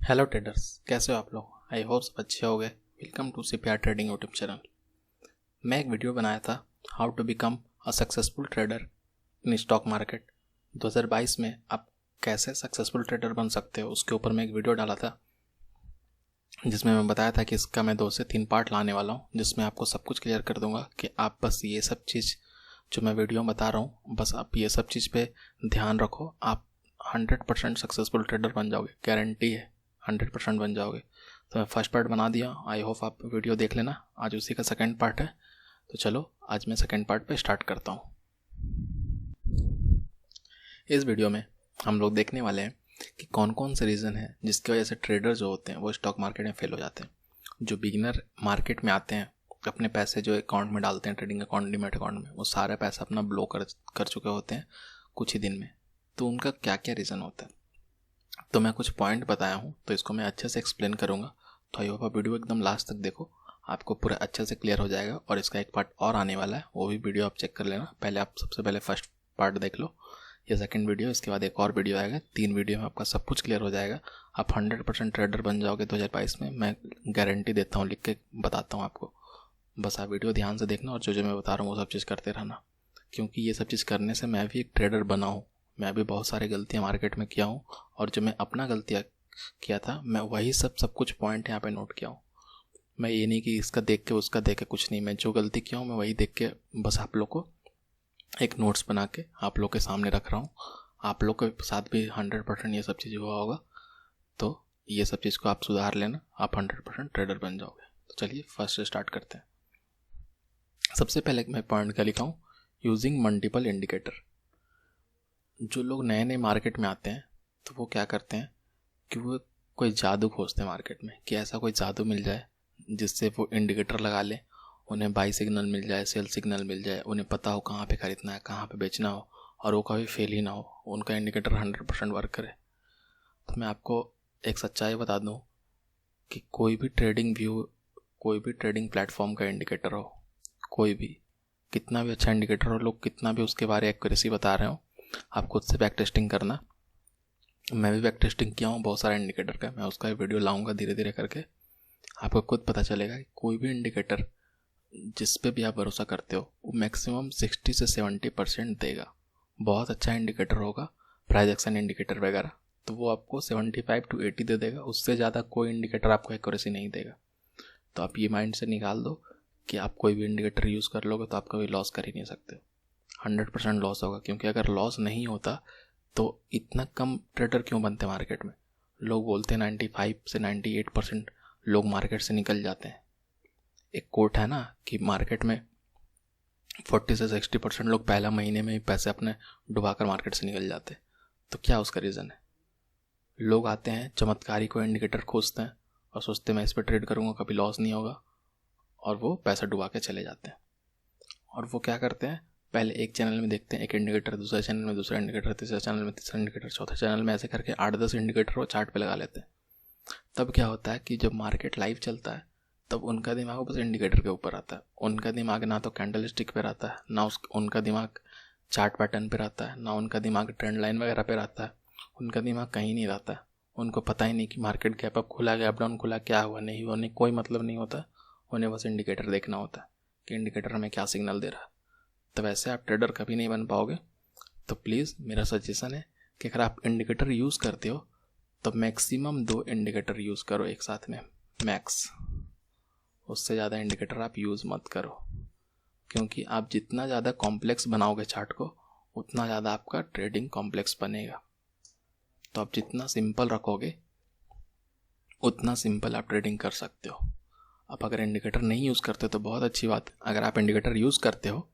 Hello traders, कैसे हो आप लोग। आई होप सब अच्छे हो गए। Welcome to CPR trading YouTube channel. मैं एक वीडियो बनाया था how to become a successful trader in stock market 2022 में आप कैसे सक्सेसफुल ट्रेडर बन सकते हो, उसके ऊपर मैं एक वीडियो डाला था जिसमें मैं बताया था कि इसका मैं 2 से 3 पार्ट लाने वाला हूँ, जिसमें आपको सब कुछ क्लियर कर दूंगा कि आप बस ये सब चीज़ जो मैं वीडियो में बता रहा हूँ, बस आप ये सब चीज़ पे ध्यान रखो, आप 100% सक्सेसफुल ट्रेडर बन जाओगे, गारंटी है 100% बन जाओगे। तो मैं फर्स्ट पार्ट बना दिया, आई होप आप वीडियो देख लेना। आज उसी का सेकंड पार्ट है, तो चलो आज मैं सेकंड पार्ट पे स्टार्ट करता हूँ। इस वीडियो में हम लोग देखने वाले हैं कि कौन कौन से रीज़न है जिसकी वजह से ट्रेडर जो होते हैं वो स्टॉक मार्केट में फेल हो जाते हैं। जो बिगिनर मार्केट में आते हैं, अपने पैसे जो अकाउंट में डालते हैं, ट्रेडिंग अकाउंट, डीमैट अकाउंट में, वो सारा पैसा अपना ब्लो कर चुके होते हैं कुछ ही दिन में। तो उनका क्या क्या रीज़न होता है, तो मैं कुछ पॉइंट बताया हूँ, तो इसको मैं अच्छे से एक्सप्लेन करूँगा। तो आई होप आप वीडियो एकदम लास्ट तक देखो, आपको पूरा अच्छे से क्लियर हो जाएगा। और इसका एक पार्ट और आने वाला है, वो भी वीडियो आप चेक कर लेना। पहले आप सबसे पहले फर्स्ट पार्ट देख लो, ये सेकंड वीडियो, इसके बाद एक और वीडियो आएगा। 3 वीडियो में आपका सब कुछ क्लियर हो जाएगा। आप 100% ट्रेडर बन जाओगे 2022 में, मैं गारंटी देता हूँ, लिख के बताता हूँ आपको। बस आप वीडियो ध्यान से देखना और जो मैं बता रहा हूँ वो सब चीज़ करते रहना, क्योंकि ये सब चीज़ करने से मैं भी एक ट्रेडर बना हूँ। मैं भी बहुत सारी गलतियाँ मार्केट में किया हूँ, और जो मैं अपना गलतियाँ किया था मैं वही सब कुछ पॉइंट यहाँ पे नोट किया हूँ। मैं ये नहीं कि इसका देख के उसका देख के, कुछ नहीं, मैं जो गलती किया हूँ मैं वही देख के बस आप लोग को एक नोट्स बना के आप लोग के सामने रख रहा हूँ। आप लोग के साथ भी 100% ये सब चीज़ हुआ होगा, तो ये सब चीज़ को आप सुधार लेना, आप 100% ट्रेडर बन जाओगे। तो चलिए फर्स्ट से स्टार्ट करते हैं। सबसे पहले मैं पॉइंट क्या लिखा हूँ, यूजिंग मल्टीपल इंडिकेटर। जो लोग नए नए मार्केट में आते हैं तो वो क्या करते हैं कि वो कोई जादू खोजते हैं मार्केट में, कि ऐसा कोई जादू मिल जाए जिससे वो इंडिकेटर लगा लें, उन्हें बाई सिग्नल मिल जाए, सेल सिग्नल मिल जाए, उन्हें पता हो कहाँ पे खरीदना है, कहाँ पे बेचना हो, और वो कभी फेल ही ना हो, उनका इंडिकेटर 100% वर्क करे। तो मैं आपको एक सच्चाई बता दूँ कि कोई भी ट्रेडिंग प्लेटफॉर्म का इंडिकेटर हो, कोई भी कितना भी अच्छा इंडिकेटर हो, लोग कितना भी उसके बारे में एक्यूरेसी बता रहे हो, आप खुद से बैक टेस्टिंग करना। मैं भी बैक टेस्टिंग किया हूँ बहुत सारे इंडिकेटर का, मैं उसका वीडियो लाऊंगा धीरे धीरे करके, आपको खुद पता चलेगा कि कोई भी इंडिकेटर जिस पे भी आप भरोसा करते हो वो मैक्सिमम 60 से 70% देगा। बहुत अच्छा इंडिकेटर होगा, प्राइस एक्शन इंडिकेटर वगैरह, तो वो आपको 75 to 80 दे देगा, उससे ज़्यादा कोई इंडिकेटर आपको एक्यूरेसी नहीं देगा। तो आप ये माइंड से निकाल दो कि आप कोई भी इंडिकेटर यूज़ कर लोगे तो आप कभी लॉस कर ही नहीं सकते, 100% लॉस होगा। क्योंकि अगर लॉस नहीं होता तो इतना कम ट्रेडर क्यों बनते मार्केट में। लोग बोलते हैं 95 से 98% लोग मार्केट से निकल जाते हैं। एक कोट है ना कि मार्केट में 40 से 60% लोग पहला महीने में ही पैसे अपने डुबाकर मार्केट से निकल जाते हैं। तो क्या उसका रीज़न है, लोग आते हैं चमत्कारी को इंडिकेटर खोजते हैं और सोचते हैं मैं इस पर ट्रेड करूँगा कभी लॉस नहीं होगा, और वो पैसा डुबा के चले जाते हैं। और वो क्या करते हैं, पहले एक चैनल में देखते हैं एक इंडिकेटर, दूसरे चैनल में दूसरा इंडिकेटर, तीसरे चैनल में तीसरा इंडिकेटर, चौथे चैनल में, ऐसे करके 8-10 इंडिकेटर वो चार्ट पे लगा लेते हैं। तब क्या होता है कि जब मार्केट लाइव चलता है तब उनका दिमाग बस इंडिकेटर के ऊपर आता है। उनका दिमाग ना तो कैंडल स्टिक पे रहता है, ना उनका दिमाग चार्ट पैटर्न पे रहता है, ना उनका दिमाग ट्रेंड लाइन वगैरह पे रहता है। उनका दिमाग कहीं नहीं रहता है। उनको पता ही नहीं कि मार्केट गैप अप खुला, गैप डाउन खुला, क्या हुआ नहीं हुआ, नहीं कोई मतलब नहीं होता। उन्हें बस इंडिकेटर देखना होता है कि इंडिकेटर हमें क्या सिग्नल दे रहा है। तो वैसे आप ट्रेडर कभी नहीं बन पाओगे। तो प्लीज़ मेरा सजेशन है कि अगर आप इंडिकेटर यूज़ करते हो तो मैक्सिमम 2 इंडिकेटर यूज़ करो एक साथ में, मैक्स। उससे ज़्यादा इंडिकेटर आप यूज़ मत करो, क्योंकि आप जितना ज़्यादा कॉम्प्लेक्स बनाओगे चार्ट को उतना ज़्यादा आपका ट्रेडिंग कॉम्प्लेक्स बनेगा। तो आप जितना सिंपल रखोगे उतना सिंपल आप ट्रेडिंग कर सकते हो। आप अगर इंडिकेटर नहीं यूज़ करते तो बहुत अच्छी बात है। अगर आप इंडिकेटर यूज़ करते हो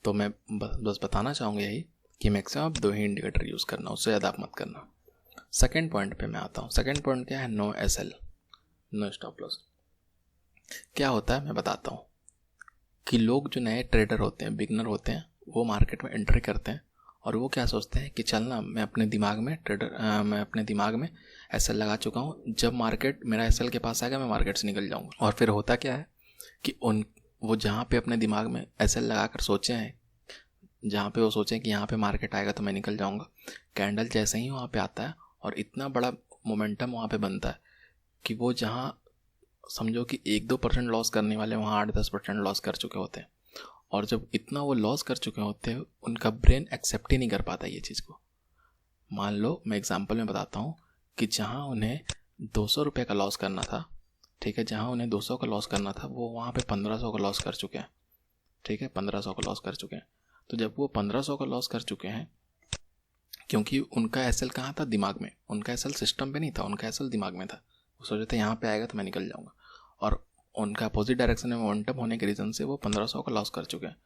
तो मैं बस बताना चाहूँगा यही कि मैक्सिमम आप 2 ही इंडिकेटर यूज़ करना, उससे ज़्यादा आप मत करना। सेकेंड पॉइंट पे मैं आता हूँ। सेकेंड पॉइंट क्या है, no SL, no stop loss. क्या होता है मैं बताता हूँ कि लोग जो नए ट्रेडर होते हैं, बिगनर होते हैं, वो मार्केट में एंट्री करते हैं और वो क्या सोचते हैं कि चलना मैं अपने दिमाग में एसएल लगा चुका हूँ, जब मार्केट मेरा एसएल के पास आएगा मैं मार्केट से निकल जाऊँगा। और फिर होता क्या है कि वो जहाँ पे अपने दिमाग में एसएल लगा कर सोचे हैं, जहाँ पे वो सोचें कि यहाँ पे मार्केट आएगा तो मैं निकल जाऊँगा, कैंडल जैसे ही वहाँ पे आता है और इतना बड़ा मोमेंटम वहाँ पे बनता है कि वो जहाँ समझो कि 1-2% लॉस करने वाले वहाँ 8-10% लॉस कर चुके होते हैं, और जब इतना वो लॉस कर चुके होते हैं उनका ब्रेन एक्सेप्ट ही नहीं कर पाता ये चीज़ को। मान लो मैं एग्जांपल में बताता हूँ कि जहाँ उन्हें 200 रुपये का लॉस करना था, ठीक है, जहाँ उन्हें 200 का लॉस करना था वो वहाँ पे 1500 का लॉस कर चुके हैं, ठीक है, 1500 का लॉस कर चुके हैं। तो जब वो 1500 का लॉस कर चुके हैं, क्योंकि उनका एसएल कहाँ था, दिमाग में, उनका एसएल सिस्टम पे नहीं था, उनका एसएल दिमाग में था। वो सोचे थे यहाँ पे आएगा तो मैं निकल जाऊँगा, और उनका अपोजिट डायरेक्शन में मोमेंटम होने के रीज़न से वो 1500 का लॉस कर चुके हैं।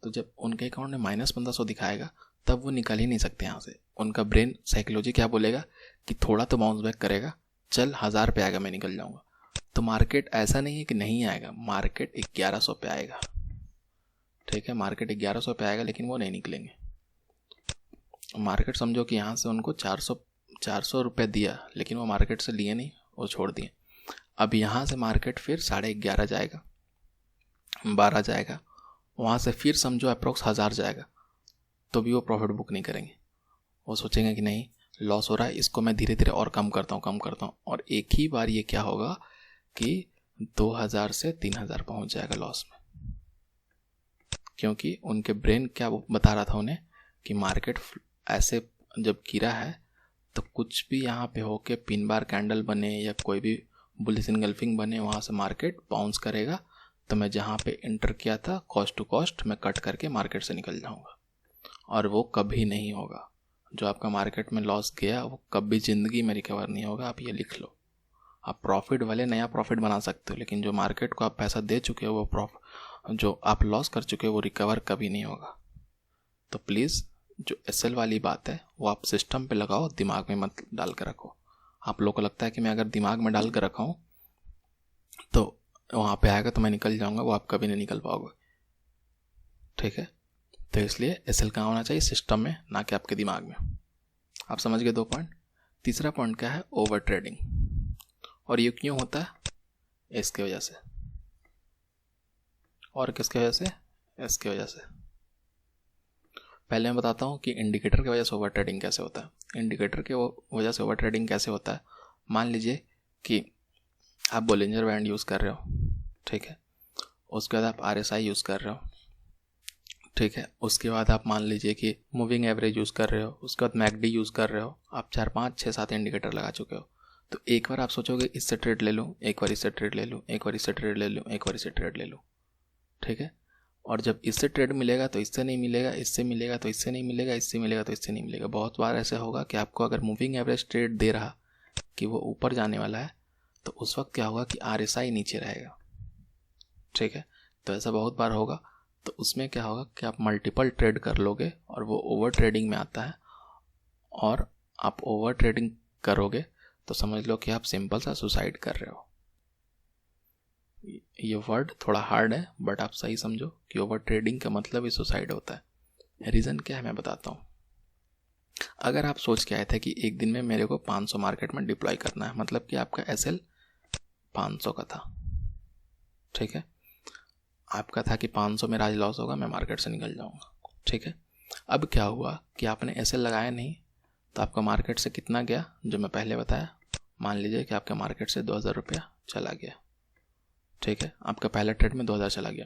तो जब उनके अकाउंट में -1500 दिखाएगा तब वो निकल ही नहीं सकते यहाँ से। उनका ब्रेन साइकोलॉजी क्या बोलेगा कि थोड़ा तो बाउंस बैक करेगा, चल 1000 पे आएगा मैं निकल जाऊँगा। तो मार्केट ऐसा नहीं है कि नहीं आएगा, मार्केट 1100 पे आएगा, ठीक है, मार्केट 1100 पे आएगा, लेकिन वो नहीं निकलेंगे। मार्केट समझो कि यहाँ से उनको 400 रुपये दिया, लेकिन वो मार्केट से लिए नहीं, वो छोड़ दिए। अब यहाँ से मार्केट फिर 11:30 जाएगा, 12 जाएगा, वहाँ से फिर समझो अप्रोक्स 1000 जाएगा, तो भी वो प्रॉफिट बुक नहीं करेंगे। वो सोचेंगे कि नहीं लॉस हो रहा है, इसको मैं धीरे धीरे और कम करता हूँ, और एक ही बार ये क्या होगा कि 2000 से 3000 पहुँच जाएगा लॉस में। क्योंकि उनके ब्रेन क्या बता रहा था उन्हें कि मार्केट ऐसे जब गिरा है तो कुछ भी यहाँ पे हो के पिन बार कैंडल बने या कोई भी बुलिश इनगल्फिंग बने, वहाँ से मार्केट बाउंस करेगा, तो मैं जहाँ पे एंटर किया था कॉस्ट टू कॉस्ट मैं कट करके मार्केट से निकल जाऊँगा, और वो कभी नहीं होगा। जो आपका मार्केट में लॉस गया वो कभी ज़िंदगी में रिकवर नहीं होगा, आप ये लिख लो। आप प्रॉफिट वाले नया प्रॉफिट बना सकते हो, लेकिन जो मार्केट को आप पैसा दे चुके हो, वो जो आप लॉस कर चुके हो वो रिकवर कभी नहीं होगा। तो प्लीज़ जो एसएल वाली बात है वो आप सिस्टम पे लगाओ, दिमाग में मत डाल कर रखो। आप लोगों को लगता है कि मैं अगर दिमाग में डाल कर रखा हूँ तो वहाँ पे आएगा तो मैं निकल जाऊँगा, वो आप कभी नहीं निकल पाओगे, ठीक है। तो इसलिए एसएल कहाँ होना चाहिए, सिस्टम में, ना कि आपके दिमाग में। आप समझ गए 2 पॉइंट। तीसरा पॉइंट क्या है, ओवर ट्रेडिंग। और ये क्यों होता है, इसके वजह से। और किसके वजह से, इसके वजह से। पहले मैं बताता हूँ कि इंडिकेटर की वजह से ओवर ट्रेडिंग कैसे होता है। इंडिकेटर के वजह से ओवर ट्रेडिंग कैसे होता है, मान लीजिए कि आप बोलिंजर बैंड यूज़ कर रहे हो, ठीक है, उसके बाद आप आरएसआई यूज़ कर रहे हो, ठीक है, उसके बाद आप मान लीजिए कि मूविंग एवरेज यूज़ कर रहे हो, उसके बाद मैकडी यूज़ कर रहे हो, आप 4 5 6 7 इंडिकेटर लगा चुके हो। तो एक बार आप सोचोगे इससे ट्रेड ले लूँ, एक बार इससे ट्रेड ले लूँ, एक बार इससे ट्रेड ले लूँ, एक बार इससे ट्रेड ले लूँ, ठीक है। और जब इससे ट्रेड मिलेगा तो इससे नहीं मिलेगा, इससे मिलेगा तो इससे नहीं मिलेगा, इससे मिलेगा तो इससे नहीं मिलेगा। बहुत बार ऐसे होगा कि आपको अगर मूविंग एवरेज ट्रेड दे रहा कि वो ऊपर जाने वाला है, तो उस वक्त क्या होगा कि आरएसआई नीचे रहेगा, ठीक है। तो ऐसा बहुत बार होगा। तो उसमें क्या होगा कि आप मल्टीपल ट्रेड कर लोगे और वो ओवर ट्रेडिंग में आता है, और आप ओवर ट्रेडिंग करोगे तो समझ लो कि आप सिंपल सा सुसाइड कर रहे हो। ये वर्ड थोड़ा हार्ड है, बट आप सही समझो कि ओवर ट्रेडिंग का मतलब ही सुसाइड होता है। रीज़न क्या है मैं बताता हूँ। अगर आप सोच के आए थे कि एक दिन में मेरे को 500 मार्केट में डिप्लॉय करना है, मतलब कि आपका एसएल 500 का था, ठीक है, आपका था कि 500 में आज लॉस होगा, मैं मार्केट से निकल जाऊंगा, ठीक है। अब क्या हुआ कि आपने एसएल लगाया नहीं, तो आपका मार्केट से कितना गया, जो मैं पहले बताया, मान लीजिए कि आपका मार्केट से 2000 रुपया चला गया, ठीक है, आपका पहला ट्रेड में 2000 चला गया।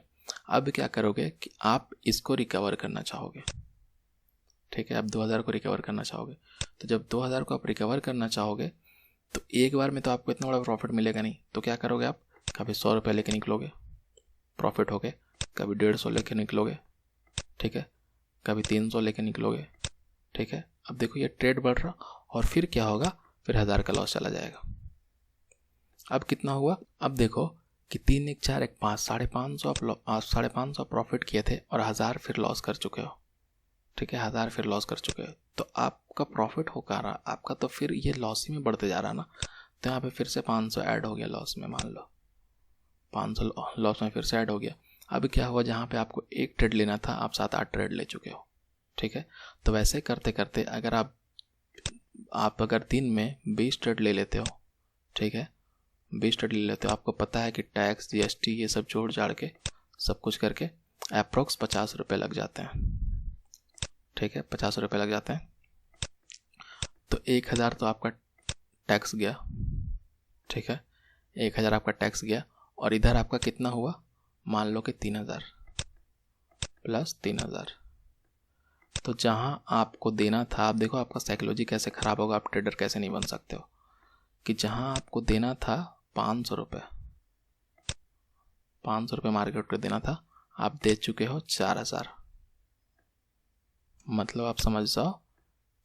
अब क्या करोगे कि आप इसको रिकवर करना चाहोगे, ठीक है, आप 2000 को रिकवर करना चाहोगे। तो जब 2000 को आप रिकवर करना चाहोगे तो एक बार में तो आपको इतना बड़ा प्रॉफिट मिलेगा नहीं, तो क्या करोगे आप, कभी 100 रुपये लेके निकलोगे, प्रॉफिट हो गए, कभी 150 लेके निकलोगे, ठीक है, कभी 300 लेके निकलोगे, ठीक है। अब देखो ये ट्रेड बढ़ रहा, और फिर क्या होगा, फिर 1000 का लॉस चला जाएगा। अब कितना हुआ, अब देखो कि 3 1 4 1 5 550 आप 550 प्रॉफिट किए थे और 1000 फिर लॉस कर चुके हो, ठीक है, 1000 फिर लॉस कर चुके हो। तो आपका प्रॉफिट हो कर रहा, आपका तो फिर ये लॉस ही में बढ़ते जा रहा ना। तो यहाँ पे फिर से 500 ऐड हो गया लॉस में, मान लो 500 लॉस में फिर से ऐड हो गया। अब क्या हुआ, जहाँ पे आपको एक ट्रेड लेना था आप 7-8 ट्रेड ले चुके हो, ठीक है। तो वैसे करते करते अगर आप अगर दिन में 20 ट्रेड ले लेते हो, ठीक है, 20 ट्रेड ले लेते हो, आपको पता है कि टैक्स जीएसटी ये सब जोड़ जाड़ के सब कुछ करके अप्रोक्स 50 रुपये लग जाते हैं, ठीक है, 50 रुपये लग जाते हैं। तो 1000 तो आपका टैक्स गया, ठीक है, 1000 आपका टैक्स गया, और इधर आपका कितना हुआ, मान लो कि 3000 प्लस 3000। तो जहाँ आपको देना था, आप देखो आपका साइकोलॉजी कैसे ख़राब होगा, आप ट्रेडर कैसे नहीं बन सकते हो, कि जहाँ आपको देना था 500 रुपये, 500 रुपये मार्केट को देना था, आप दे चुके हो 4000। मतलब आप समझ जाओ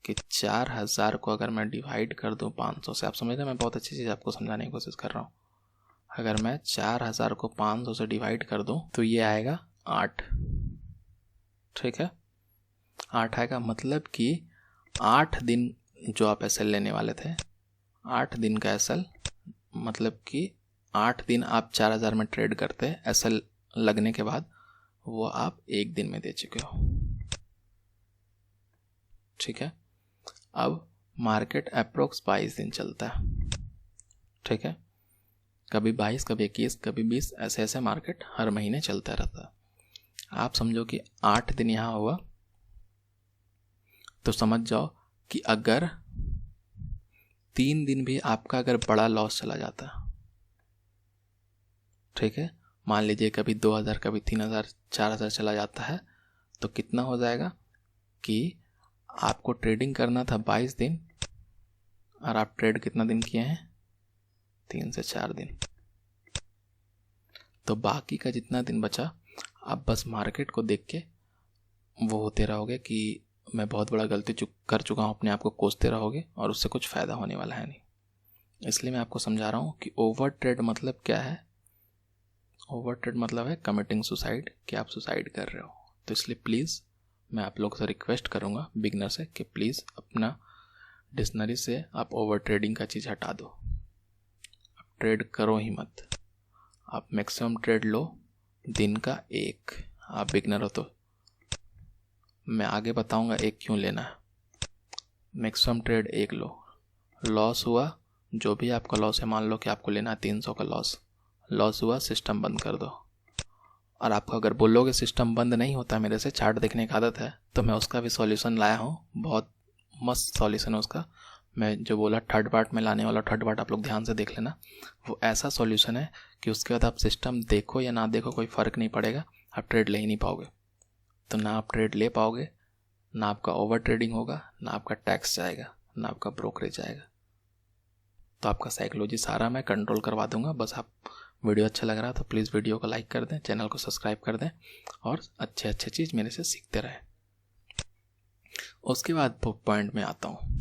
कि 4000 को अगर मैं डिवाइड कर दूं 500 से, आप समझ रहे, मैं बहुत अच्छी चीज़ आपको समझाने की कोशिश कर रहा हूँ। अगर मैं 4000 को 500 से डिवाइड कर दूं तो ये आएगा 8, ठीक है, 8 आएगा। मतलब कि 8 दिन जो आप एसएल लेने वाले थे, 8 दिन का एसएल, मतलब कि 8 दिन आप 4000 में ट्रेड करते, एसएल लगने के बाद वो आप 1 दिन में दे चुके हो, ठीक है। अब मार्केट अप्रोक्स 22 दिन चलता है, ठीक है, कभी 22, कभी 21, कभी 20, ऐसे ऐसे मार्केट हर महीने चलता रहता है। आप समझो कि 8 दिन यहाँ हुआ, तो समझ जाओ कि अगर 3 दिन भी आपका अगर बड़ा लॉस चला जाता है, ठीक है, मान लीजिए कभी 2000, कभी 3000, 4000 चला जाता है, तो कितना हो जाएगा कि आपको ट्रेडिंग करना था 22 दिन, और आप ट्रेड कितना दिन किए हैं, 3 से 4 दिन। तो बाकी का जितना दिन बचा, आप बस मार्केट को देख के वो होते रहोगे कि मैं बहुत बड़ा गलती कर चुका हूँ, अपने आप को कोसते रहोगे, और उससे कुछ फ़ायदा होने वाला है नहीं। इसलिए मैं आपको समझा रहा हूँ कि ओवर ट्रेड मतलब क्या है। ओवर ट्रेड मतलब है कमिटिंग सुसाइड, कि आप सुसाइड कर रहे हो। तो इसलिए प्लीज़ मैं आप लोग से रिक्वेस्ट करूँगा, बिगनर से, कि प्लीज़ अपना डिक्शनरी से आप ओवर ट्रेडिंग का चीज़ हटा दो। आप ट्रेड करो ही मत, आप मैक्सिमम ट्रेड लो दिन का 1। आप बिगनर हो तो मैं आगे बताऊंगा 1 क्यों लेना है। मैक्सिमम ट्रेड 1 लो, लॉस हुआ, जो भी आपका लॉस है, मान लो कि आपको लेना है 300 का लॉस हुआ, सिस्टम बंद कर दो। और आपको अगर बोलोगे सिस्टम बंद नहीं होता, मेरे से चार्ट देखने की आदत है, तो मैं उसका भी सॉल्यूशन लाया हूँ, बहुत मस्त सॉल्यूशन है उसका। मैं जो बोला थर्ड पार्ट में लाने वाला, थर्ड पार्ट आप लोग ध्यान से देख लेना। वो ऐसा सॉल्यूशन है कि उसके बाद आप सिस्टम देखो या ना देखो, कोई फ़र्क नहीं पड़ेगा, आप ट्रेड ले ही नहीं पाओगे। तो ना आप ट्रेड ले पाओगे, ना आपका ओवर ट्रेडिंग होगा, ना आपका टैक्स जाएगा, ना आपका ब्रोकरेज जाएगा। तो आपका साइकोलॉजी सारा मैं कंट्रोल करवा दूंगा। बस आप, वीडियो अच्छा लग रहा तो प्लीज़ वीडियो को लाइक कर दें, चैनल को सब्सक्राइब कर दें, और अच्छे चीज़ मेरे से सीखते रहें। उसके बाद पॉइंट में आता हूँ,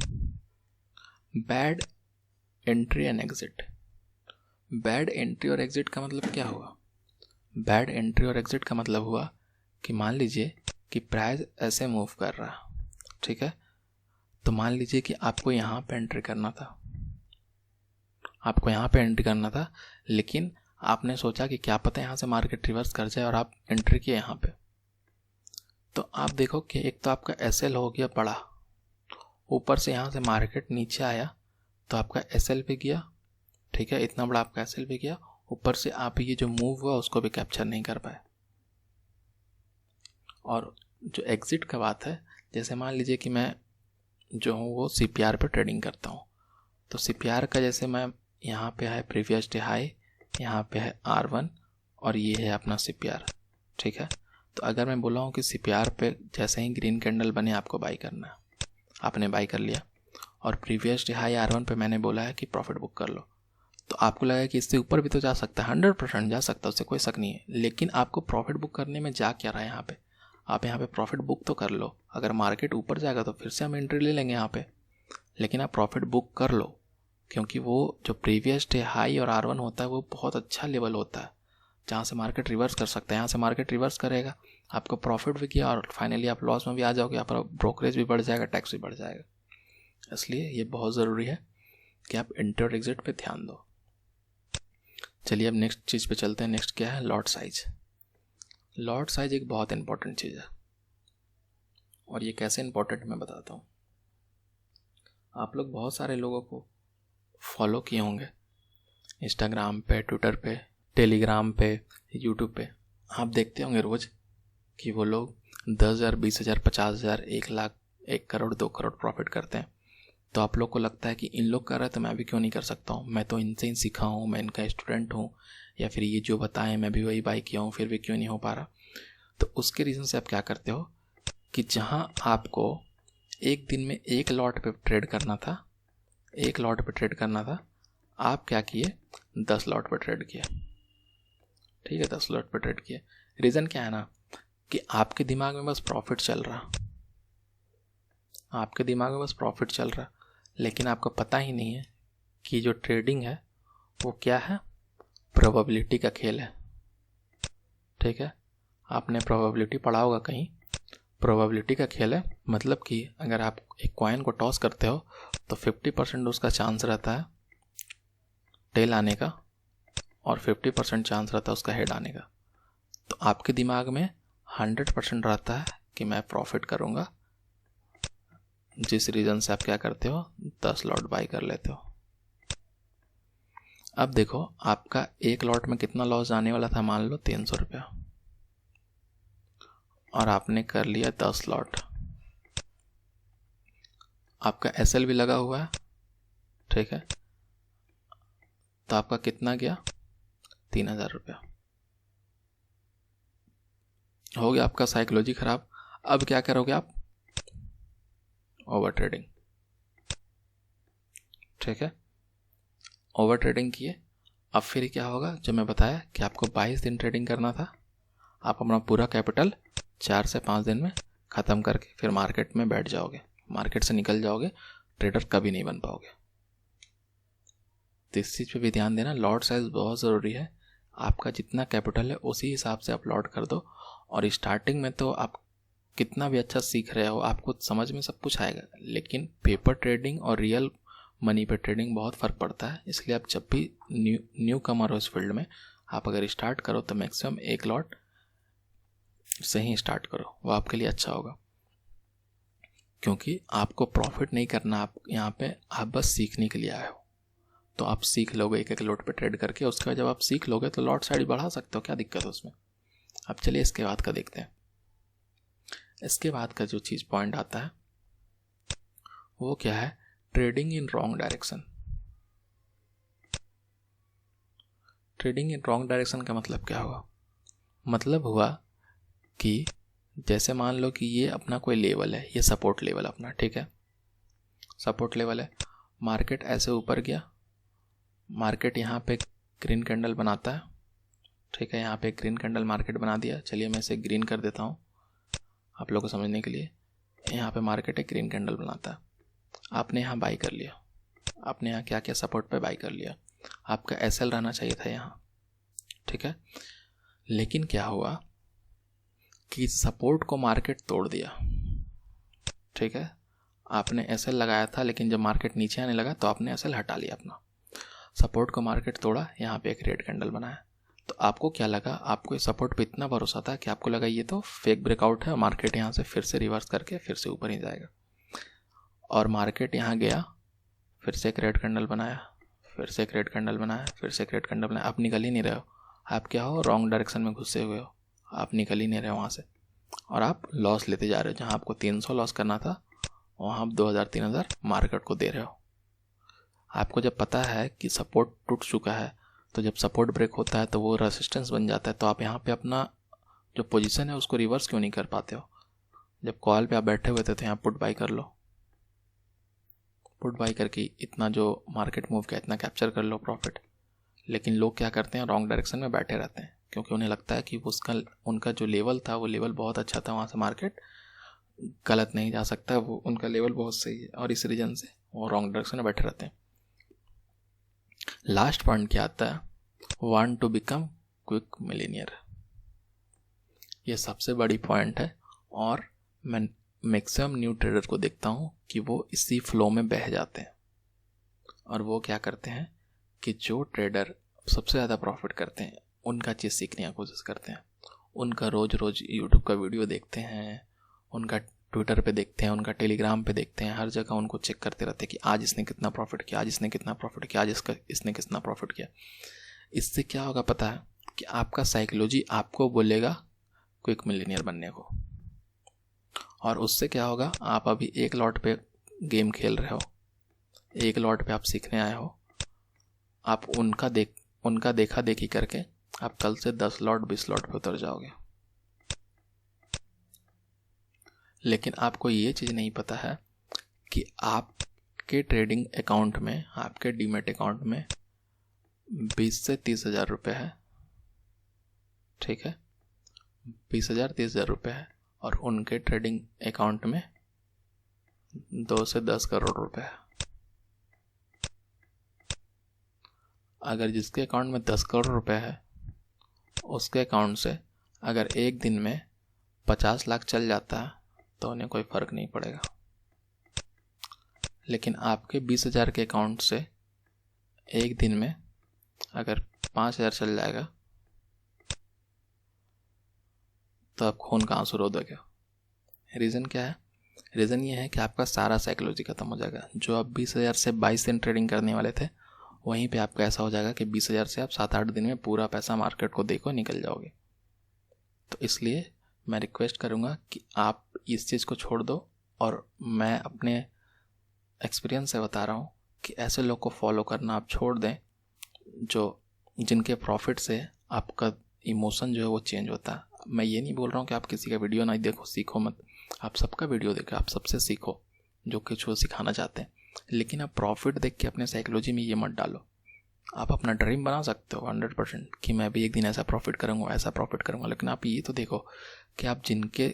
bad entry and exit. Bad entry और एग्जिट का मतलब क्या हुआ? बैड एंट्री और एग्जिट का मतलब हुआ कि मान लीजिए कि प्राइस ऐसे मूव कर रहा, ठीक है, तो मान लीजिए कि आपको यहाँ पे एंट्री करना था, लेकिन आपने सोचा कि क्या पता यहाँ से मार्केट रिवर्स कर जाए, और आप एंट्री किए यहाँ पे। तो आप देखो कि एक तो आपका एसएल हो गया बड़ा, ऊपर से यहाँ से मार्केट नीचे आया तो आपका एसएल भी गया, ठीक है, इतना बड़ा आपका एसएल भी गया, ऊपर से आप ये जो मूव हुआ उसको भी कैप्चर नहीं कर पाए। और जो एग्जिट का बात है, जैसे मान लीजिए कि मैं जो हूँ वो सीपीआर पे ट्रेडिंग करता हूँ, तो सीपीआर का जैसे मैं यहाँ पे है प्रीवियस डे हाई, यहाँ पे है R1, और ये है अपना सीपीआर, ठीक है। तो अगर मैं बोला हूँ कि सीपीआर पे जैसे ही ग्रीन कैंडल बने आपको बाई करना है, आपने बाई कर लिया, और प्रीवियस डे हाई R1 पे मैंने बोला है कि प्रॉफिट बुक कर लो, तो आपको लगा कि इससे ऊपर भी तो जा सकता है, 100% जा सकता है, उससे कोई शक नहीं है। लेकिन आपको प्रॉफिट बुक करने में जा क्या रहा है यहाँ पे? आप यहाँ पे प्रॉफिट बुक तो कर लो, अगर मार्केट ऊपर जाएगा तो फिर से हम एंट्री ले लेंगे यहाँ पे, लेकिन आप प्रॉफिट बुक कर लो, क्योंकि वो जो प्रीवियस डे हाई और R1 होता है वो बहुत अच्छा लेवल होता है जहाँ से मार्केट रिवर्स कर सकता है। यहाँ से मार्केट रिवर्स करेगा, आपको प्रॉफिट भी किया, और फाइनली आप लॉस में भी आ जाओगे, आपका ब्रोकरेज भी बढ़ जाएगा, टैक्स भी बढ़ जाएगा। इसलिए ये बहुत ज़रूरी है कि आप एंट्री और एग्जिट पे ध्यान दो। चलिए अब नेक्स्ट चीज़ पे चलते हैं। नेक्स्ट क्या है? Lot size. लॉट साइज एक बहुत इंपॉर्टेंट चीज़ है, और ये कैसे इंपॉर्टेंट मैं बताता हूँ। आप लोग बहुत सारे लोगों को फॉलो किए होंगे, इंस्टाग्राम पे, ट्विटर पे, टेलीग्राम पे, यूट्यूब पे। आप देखते होंगे रोज़ कि वो लोग 10,000, 20,000, 50,000, 1 लाख, 1 करोड़, 2 करोड़ प्रॉफिट करते हैं। तो आप लोग को लगता है कि इन लोग कर रहे हैं तो मैं भी क्यों नहीं कर सकता हूँ, मैं तो इनसे ही सीखा हूँ, मैं इनका स्टूडेंट हूँ, या फिर ये जो बताएं मैं भी वही बाई किया हूँ, फिर भी क्यों नहीं हो पा रहा। तो उसके रीज़न से आप क्या करते हो कि जहाँ आपको एक दिन में 1 लॉट पे ट्रेड करना था, 1 लॉट पे ट्रेड करना था, आप क्या किए 10 लॉट पे ट्रेड किए। ठीक है, 10 लॉट पे ट्रेड किए। रीज़न क्या है ना कि आपके दिमाग में बस प्रॉफिट चल रहा, आपके दिमाग में बस प्रॉफिट चल रहा, लेकिन आपको पता ही नहीं है कि जो ट्रेडिंग है वो क्या है, प्रोबेबिलिटी का खेल है। ठीक है, आपने प्रोबेबिलिटी पढ़ा होगा कहीं। प्रोबेबिलिटी का खेल है मतलब कि अगर आप एक कॉइन को टॉस करते हो तो 50% उसका चांस रहता है टेल आने का और 50% चांस रहता है उसका हेड आने का। तो आपके दिमाग में 100% रहता है कि मैं प्रॉफिट करूँगा, जिस रीज़न से आप क्या करते हो 10 लॉट बाई कर लेते हो। अब देखो आपका 1 लॉट में कितना लॉस आने वाला था, मान लो 300 रुपया, और आपने कर लिया 10 लॉट। आपका SL भी लगा हुआ है, ठीक है, तो आपका कितना गया 3000 रुपया। हो गया आपका साइकोलॉजी खराब। अब क्या करोगे आप, ओवर ट्रेडिंग। ठीक है, ओवर ट्रेडिंग किए। अब फिर क्या होगा, जो मैं बताया कि आपको 22 दिन ट्रेडिंग करना था, आप अपना पूरा कैपिटल 4 से 5 दिन में ख़त्म करके फिर मार्केट में बैठ जाओगे, मार्केट से निकल जाओगे, ट्रेडर कभी नहीं बन पाओगे। तो इस चीज़ पे भी ध्यान देना, लॉट साइज बहुत ज़रूरी है। आपका जितना कैपिटल है उसी हिसाब से आप लॉट कर दो। और स्टार्टिंग में तो आप कितना भी अच्छा सीख रहे हो, आपको समझ में सब कुछ आएगा, लेकिन पेपर ट्रेडिंग और रियल मनी पे ट्रेडिंग बहुत फ़र्क पड़ता है। इसलिए आप जब भी न्यू कमर हो इस फील्ड में, आप अगर स्टार्ट करो तो मैक्सिमम 1 लॉट से ही स्टार्ट करो, वो आपके लिए अच्छा होगा। क्योंकि आपको प्रॉफिट नहीं करना, आप यहाँ पे आप बस सीखने के लिए आए हो। तो आप सीख लोगे 1-1 लॉट पे ट्रेड करके, उसके बाद जब आप सीख लोगे तो लॉट साइड बढ़ा सकते हो, क्या दिक्कत है उसमें। अब चलिए इसके बाद का देखते हैं। इसके बाद का जो चीज़ पॉइंट आता है वो क्या है, trading in wrong direction. Trading in wrong direction का मतलब क्या हुआ, मतलब हुआ कि जैसे मान लो कि ये अपना कोई लेवल है, ये सपोर्ट लेवल अपना, ठीक है, सपोर्ट लेवल है, मार्केट ऐसे ऊपर गया, मार्केट यहाँ पे ग्रीन कैंडल बनाता है, ठीक है, यहाँ पे ग्रीन कैंडल मार्केट बना दिया। चलिए मैं इसे ग्रीन कर देता हूँ आप लोगों को समझने के लिए। यहाँ पे मार्केट एक ग्रीन कैंडल बनाता है, आपने यहाँ बाई कर लिया, आपने यहाँ क्या क्या सपोर्ट पे बाई कर लिया, आपका SL रहना चाहिए था यहाँ, ठीक है। लेकिन क्या हुआ कि सपोर्ट को मार्केट तोड़ दिया, ठीक है, आपने SL लगाया था, लेकिन जब मार्केट नीचे आने लगा तो आपने SL हटा लिया अपना, सपोर्ट को मार्केट तोड़ा, यहाँ पे एक रेड कैंडल बनाया। तो आपको क्या लगा, आपको इस सपोर्ट पे इतना भरोसा था कि आपको लगा ये तो फेक ब्रेकआउट है, मार्केट यहाँ से फिर से रिवर्स करके फिर से ऊपर ही जाएगा। और मार्केट यहाँ गया, फिर से एक रेड कैंडल बनाया, फिर से एक रेड कैंडल बनाया, फिर से एक रेड कैंडल बनाया। आप निकल ही नहीं रहे हो, आप क्या हो, रॉन्ग डायरेक्शन में घुसे हुए हो, आप निकल ही नहीं रहे हो वहाँ से, और आप लॉस लेते जा रहे हो। जहाँ आपको 300 लॉस करना था वहाँ आप 2000-3000 मार्केट को दे रहे हो। आपको जब पता है कि सपोर्ट टूट चुका है, तो जब सपोर्ट ब्रेक होता है तो वो रेसिस्टेंस बन जाता है, तो आप यहाँ पे अपना जो पोजीशन है उसको रिवर्स क्यों नहीं कर पाते हो। जब कॉल पे आप बैठे हुए थे तो यहाँ पुट बाई कर लो, पुट बाई करके इतना जो मार्केट मूव किया इतना कैप्चर कर लो प्रॉफिट। लेकिन लोग क्या करते हैं, रॉन्ग डायरेक्शन में बैठे रहते हैं, क्योंकि उन्हें लगता है कि उसका उनका जो लेवल था वो लेवल बहुत अच्छा था, वहाँ से मार्केट गलत नहीं जा सकता, वो उनका लेवल बहुत सही है, और इस रीजन से वो रॉन्ग डायरेक्शन में बैठे रहते हैं। लास्ट पॉइंट क्या आता है, want to become quick millionaire. ये सबसे बड़ी पॉइंट है, और मैं मैक्सिमम न्यू ट्रेडर को देखता हूँ कि वो इसी फ्लो में बह जाते हैं। और वो क्या करते हैं कि जो ट्रेडर सबसे ज़्यादा प्रॉफिट करते हैं उनका चीज़ सीखने की कोशिश करते हैं, उनका रोज़ रोज़ यूट्यूब का वीडियो देखते हैं, उनका ट्विटर पे देखते हैं, उनका टेलीग्राम पे देखते हैं, हर जगह उनको चेक करते रहते हैं कि आज इसने कितना प्रॉफिट किया, आज इसने कितना प्रॉफिट किया, आज इसने कितना प्रॉफिट किया। इससे क्या होगा पता है कि आपका साइकोलॉजी आपको बोलेगा क्विक मिलीनियर बनने को, और उससे क्या होगा, आप अभी 1 लॉट पे गेम खेल रहे हो, एक लॉट पे आप सीखने आए हो, आप उनका देखा देखी करके आप कल से 10 लॉट 20 लॉट पे उतर जाओगे। लेकिन आपको ये चीज़ नहीं पता है कि आपके ट्रेडिंग अकाउंट में, आपके डीमैट अकाउंट में 20 से 30 हज़ार रुपये है, ठीक है, 20,000 30,000 रुपये है, और उनके ट्रेडिंग अकाउंट में 2 से 10 करोड़ रुपए है। अगर जिसके अकाउंट में 10 करोड़ रुपए है, उसके अकाउंट से अगर एक दिन में 50 लाख चल जाता है तो उन्हें कोई फ़र्क नहीं पड़ेगा। लेकिन आपके 20,000 के अकाउंट से एक दिन में अगर 5,000 चल जाएगा तो आप खून का आंसू रो दोगे। रीज़न क्या है? रीज़न ये है कि आपका सारा साइकोलॉजी खत्म हो जाएगा। जो आप 20,000 से 22 दिन ट्रेडिंग करने वाले थे, वहीं पे आपका ऐसा हो जाएगा कि 20,000 से आप 7-8 दिन में पूरा पैसा मार्केट को देखो निकल जाओगे। तो इसलिए मैं रिक्वेस्ट करूँगा कि आप इस चीज़ को छोड़ दो, और मैं अपने एक्सपीरियंस से बता रहा हूँ कि ऐसे लोग को फॉलो करना आप छोड़ दें जिनके प्रॉफिट से आपका इमोशन जो है वो चेंज होता है। मैं ये नहीं बोल रहा हूँ कि आप किसी का वीडियो नहीं देखो, सीखो मत, आप सबका वीडियो देखो, आप सबसे सीखो जो कुछ वो सिखाना चाहते हैं, लेकिन आप प्रॉफिट देख के अपने साइकोलॉजी में ये मत डालो। आप अपना ड्रीम बना सकते हो 100% कि मैं भी एक दिन ऐसा प्रॉफिट करूँगा, ऐसा प्रॉफिट करूँगा, लेकिन आप ये तो देखो कि आप जिनके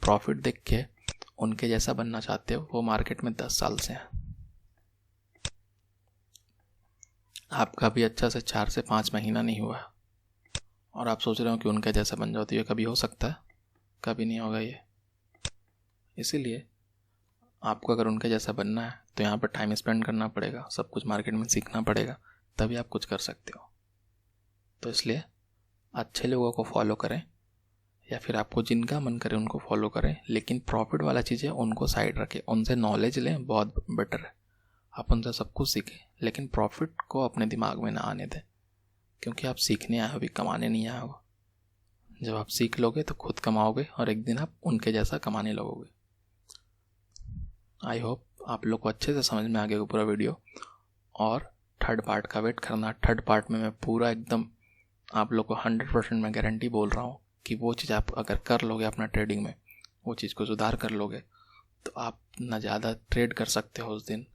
प्रॉफिट देख के उनके जैसा बनना चाहते हो वो मार्केट में 10 साल से हैं। आपका भी अच्छा से 4 से 5 महीना नहीं हुआ और आप सोच रहे हो कि उनका जैसा बन जाओ। तो ये कभी हो सकता है? कभी नहीं होगा ये। इसीलिए आपको अगर उनके जैसा बनना है तो यहाँ पर टाइम स्पेंड करना पड़ेगा, सब कुछ मार्केट में सीखना पड़ेगा, तभी आप कुछ कर सकते हो। तो इसलिए अच्छे लोगों को फॉलो करें, या फिर आपको जिनका मन करे उनको फॉलो करें, लेकिन प्रॉफिट वाला चीज़ें उनको साइड रखें, उनसे नॉलेज लें, बहुत बेटर है। आप उनसे सब कुछ सीखें, लेकिन प्रॉफिट को अपने दिमाग में ना आने दें, क्योंकि आप सीखने आए हो, अभी कमाने नहीं आए हो। जब आप सीख लोगे तो खुद कमाओगे और एक दिन आप उनके जैसा कमाने लगोगे। आई होप आप लोग को अच्छे से समझ में आ गया पूरा वीडियो। और थर्ड पार्ट का वेट करना। थर्ड पार्ट में मैं पूरा एकदम आप लोग को 100% मैं गारंटी बोल रहा हूँ कि वो चीज़ आप अगर कर लोगे अपना ट्रेडिंग में, वो चीज़ को सुधार कर लोगे, तो आप ना ज़्यादा ट्रेड कर सकते हो उस दिन,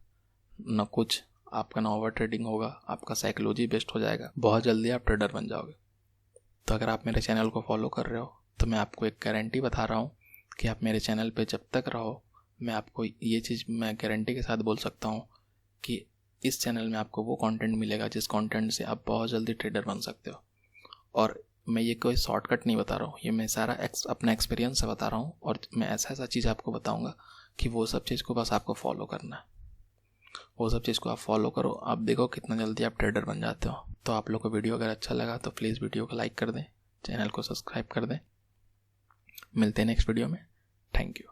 ना कुछ आपका ना ओवर ट्रेडिंग होगा, आपका साइकोलॉजी बेस्ट हो जाएगा, बहुत जल्दी आप ट्रेडर बन जाओगे। तो अगर आप मेरे चैनल को फॉलो कर रहे हो तो मैं आपको एक गारंटी बता रहा हूँ कि आप मेरे चैनल पे जब तक रहो, मैं आपको ये चीज़ मैं गारंटी के साथ बोल सकता हूँ कि इस चैनल में आपको वो कंटेंट मिलेगा जिस कंटेंट से आप बहुत जल्दी ट्रेडर बन सकते हो। और मैं ये कोई शॉर्टकट नहीं बता रहा हूँ, ये मैं सारा अपना एक्सपीरियंस से बता रहा हूँ, और मैं ऐसा चीज़ आपको बताऊँगा कि वो सब चीज़ को बस आपको फॉलो करना है। वो सब चीज़ को आप फॉलो करो, आप देखो कितना जल्दी आप ट्रेडर बन जाते हो। तो आप लोग को वीडियो अगर अच्छा लगा तो प्लीज़ वीडियो को लाइक कर दें, चैनल को सब्सक्राइब कर दें। मिलते हैं नेक्स्ट वीडियो में। Thank you.